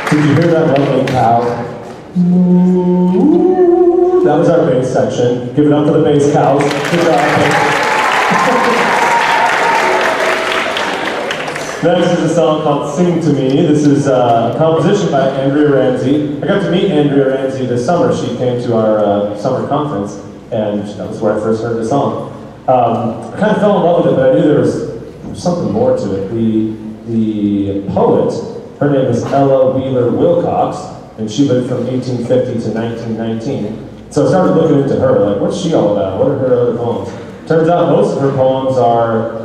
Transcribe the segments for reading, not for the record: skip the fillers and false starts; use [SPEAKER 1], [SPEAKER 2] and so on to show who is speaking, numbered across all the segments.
[SPEAKER 1] Did you hear that lovely cow? That was our bass section. Give it up for the bass cows. Good job. Next is a song called Sing to Me. This is a composition by Andrea Ramsey. I got to meet Andrea Ramsey this summer. She came to our summer conference, and that was where I first heard the song. I kind of fell in love with it, but I knew there was something more to it. The poet, her name is Ella Wheeler Wilcox, and she lived from 1850 to 1919. So I started looking into her, like, what's she all about? What are her other poems? Turns out most of her poems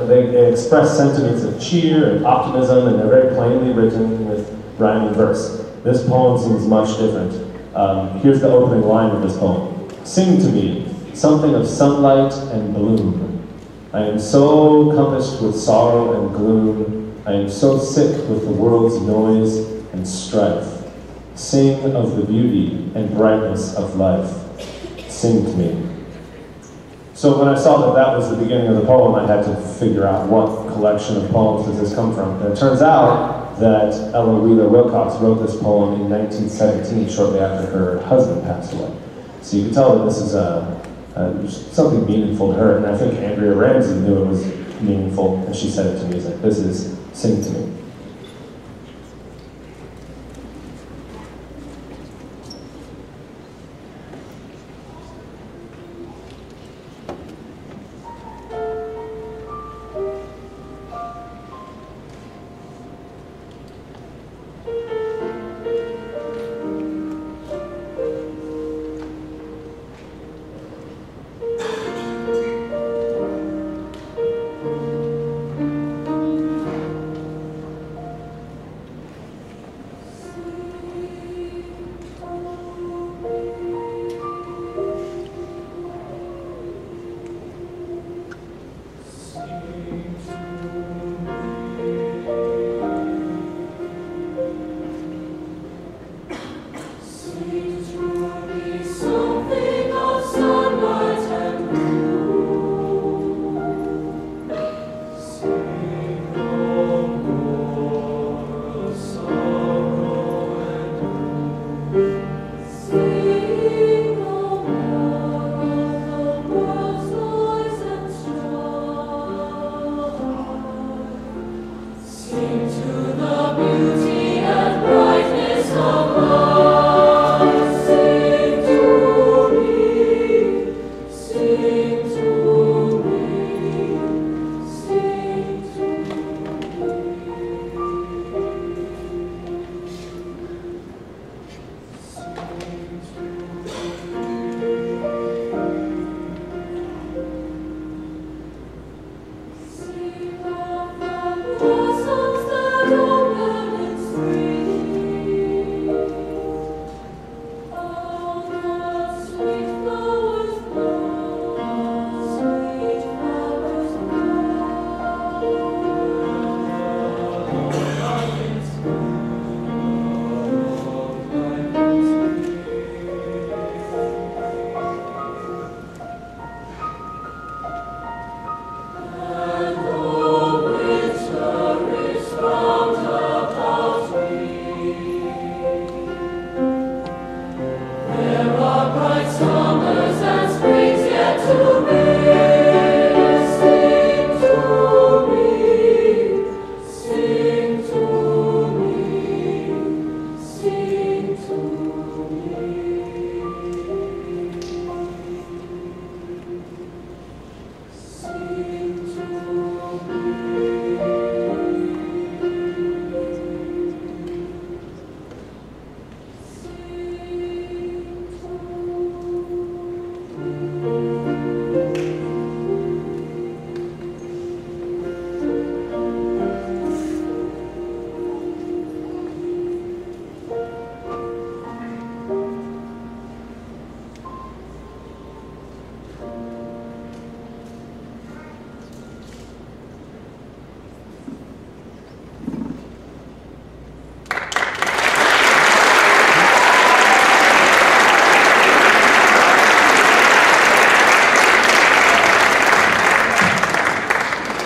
[SPEAKER 1] they express sentiments of cheer and optimism, and they're very plainly written with rhyming verse. This poem seems much different. Here's the opening line of this poem. Sing to me, something of sunlight and bloom. I am so compassed with sorrow and gloom. I am so sick with the world's noise and strife. Sing of the beauty and brightness of life. Sing to me. So when I saw that that was the beginning of the poem, I had to figure out what collection of poems does this come from. And it turns out that Ella Wheeler Wilcox wrote this poem in 1917, shortly after her husband passed away. So you can tell that this is something meaningful to her, and I think Andrea Ramsey knew it was meaningful, and she said it to music. This is Sing to Me.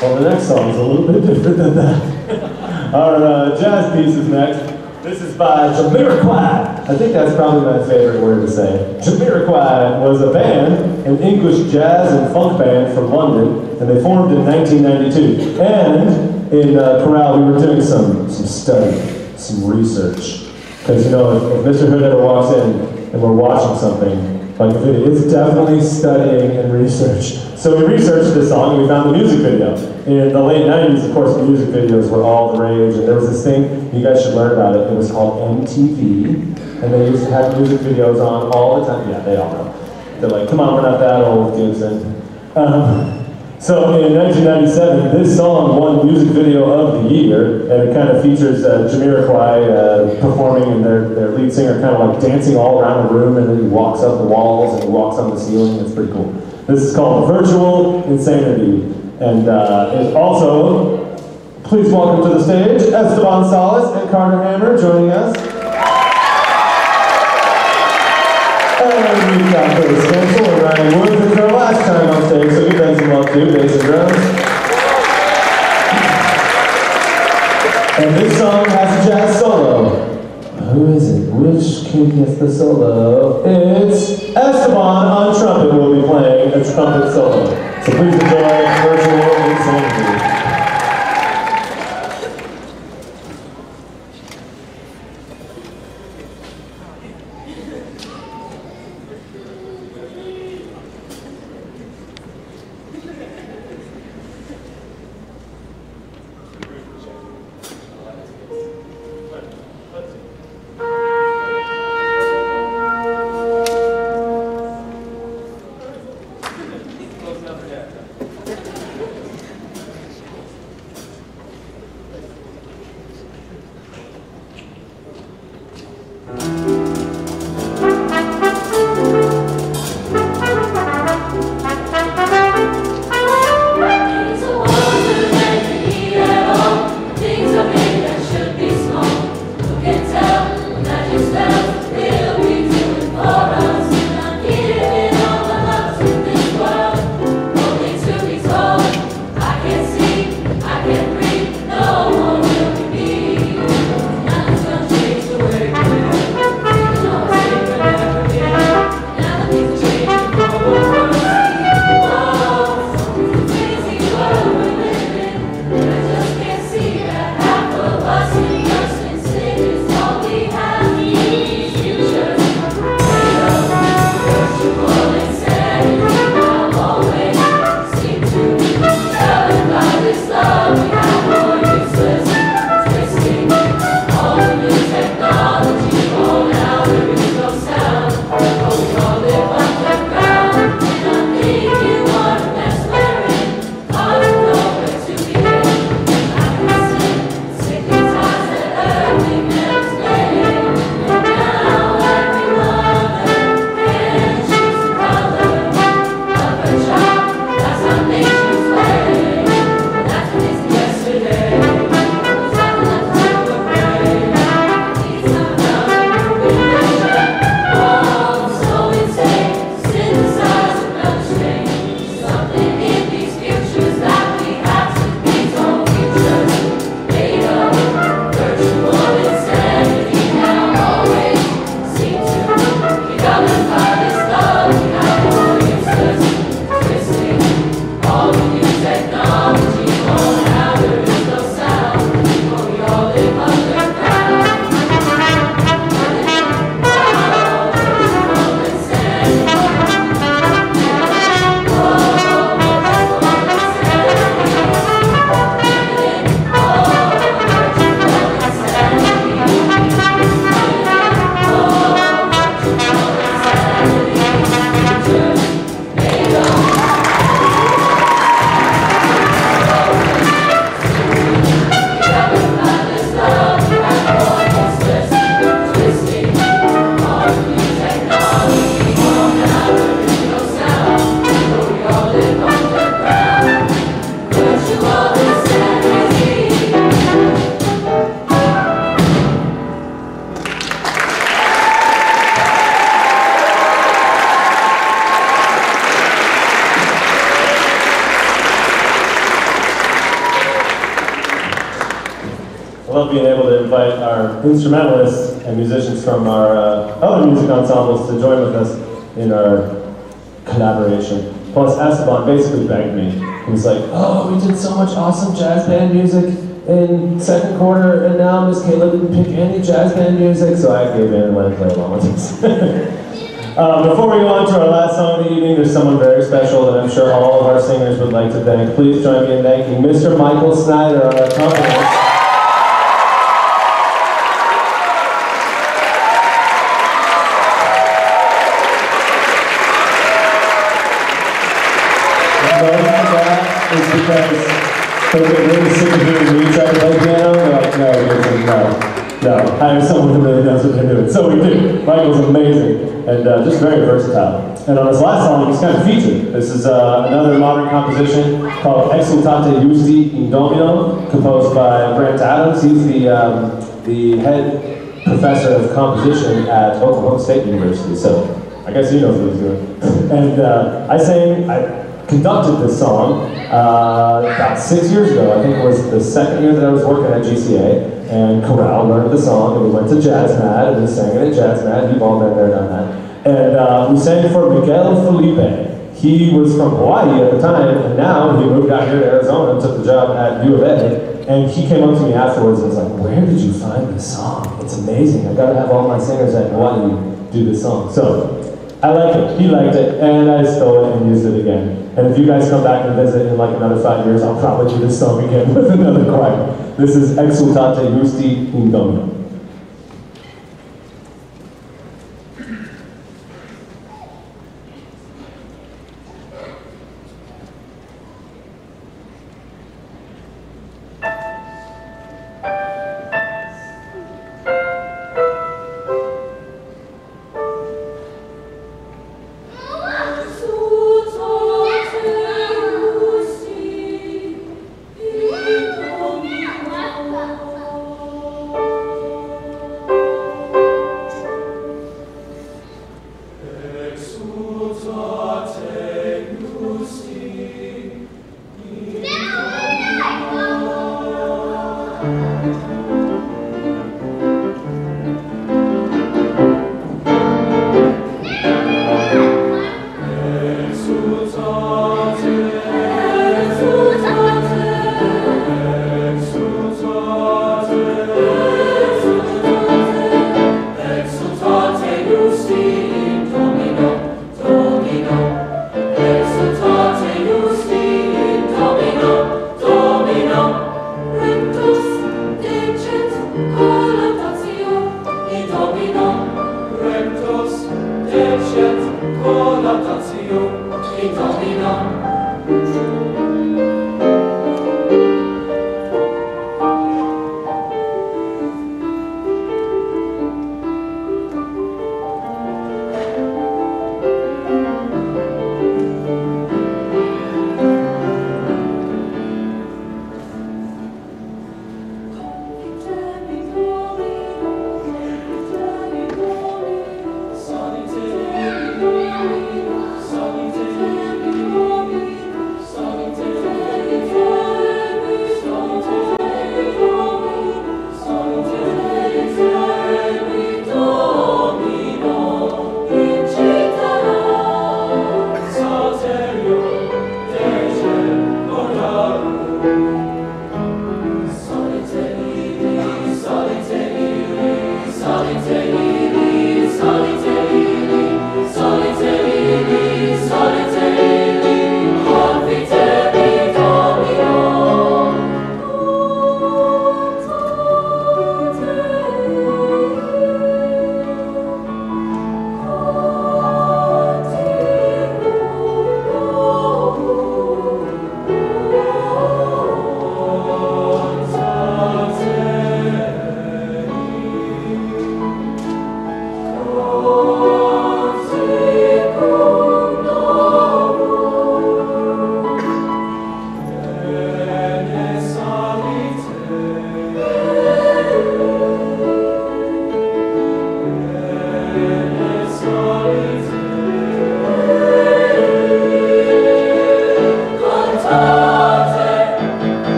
[SPEAKER 1] Well, the next song is a little bit different than that. Our jazz piece is next. This is by Jamiroquai. I think that's probably my favorite word to say. Jamiroquai was a band, an English jazz and funk band from London, and they formed in 1992. And in Chorale, we were doing some study, some research. Because, you know, if Mr. Hood ever walks in and we're watching something, like a video, it's definitely studying and research. So we researched this song and we found the music video. In the late 90s, of course, the music videos were all the rage, and there was this thing, you guys should learn about it, it was called MTV, and they used to have music videos on all the time. Yeah, they all know. They're like, come on, we're not that old, Gibson. So in 1997, this song won Music Video of the Year, and it kind of features Jamiroquai performing, and their lead singer kind of like dancing all around the room, and then he walks up the walls and he walks on the ceiling. It's pretty cool. This is called Virtual Insanity, and is also, please welcome to the stage, Esteban Salas and Carter Hammer joining us. And we've got Billy Stencil and Ryan Woods, it's our last time on stage, so give them some love too, bass and drums. And this song has a jazz solo. Who is it? Which kid gets the solo? It's Esteban on trumpet will be playing a trumpet solo. So please enjoy Virtual Insanity. love being able to invite our instrumentalists and musicians from our other music ensembles to join with us in our collaboration. Plus, Esteban basically begged me. He was like, oh, we did so much awesome jazz band music in second quarter, and now Miss Kayla didn't pick any jazz band music, so I gave in and let him play along with us. Before we go on to our last song of the evening, there's someone very special that I'm sure all of our singers would like to thank. Please join me in thanking Mr. Michael Snyder, our accompanist. Is because they get really sick of hearing me try to play piano. They're like, no, hire someone who really knows what they're doing. So we do. Michael's amazing and just very versatile. And on his last song, he's kind of featured. This is another modern composition called Exsultate, Justi, Domino, composed by Brant. He's the head professor of composition at Oklahoma State University. So I guess he knows what he's doing. And I conducted this song about 6 years ago. I think it was the second year that I was working at GCA, and Chorale learned the song, and we went to Jazz Mad, and we sang it at Jazz Mad. You've all been there, done that. And we sang it for Miguel Felipe. He was from Hawaii at the time, and now he moved out here to Arizona and took the job at U of A. And he came up to me afterwards and was like, where did you find this song? It's amazing. I've got to have all my singers at Hawaii do this song. So I like it, he liked it, and I stole it and used it again. And if you guys come back and visit in like another 5 years, I'll probably do this song again with another choir. This is Exsultate, Justi, Domino.